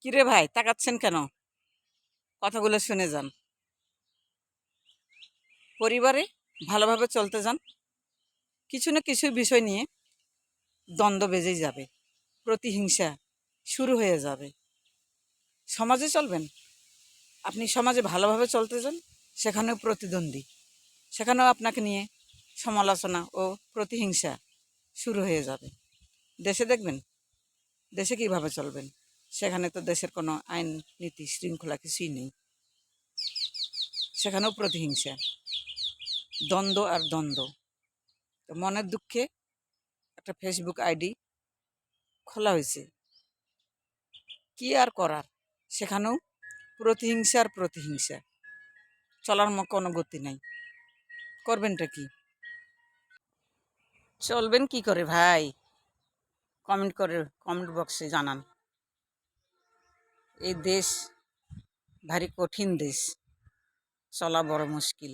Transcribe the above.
কিরে ভাই, তাকাচ্ছেন কেন? কথাগুলো শুনে যান। পরিবারে ভালোভাবে চলতে যান। কিছু না কিছু বিষয় নিয়ে দ্বন্দ্ব বেজেই যাবে, প্রতিহিংসা শুরু হয়ে যাবে। সমাজে চলবেন, আপনি সমাজে ভালোভাবে চলতে যান, সেখানেও প্রতিদ্বন্দ্বী, সেখানেও আপনাকে নিয়ে সমালোচনা ও প্রতিহিংসা শুরু হয়ে যাবে। দেশে দেখবেন, দেশে কিভাবে চলবেন, সেখানে তো দেশের কোনো আইন নীতি শৃঙ্খলা কিছুই নেই, সেখানেও প্রতিহিংসা, দ্বন্দ্ব আর দ্বন্দ্ব। তো মনের দুঃখে একটা ফেসবুক আইডি খোলা হয়েছে, কি আর করার, সেখানেও প্রতিহিংসা আর প্রতিহিংসা, চলার কোনো গতি নাই। করবেনটা কি, চলবেন কি করে ভাই? কমেন্ট বক্সে জানান। এই দেশ ভারী কঠিন দেশ, চলা বড় মুশকিল।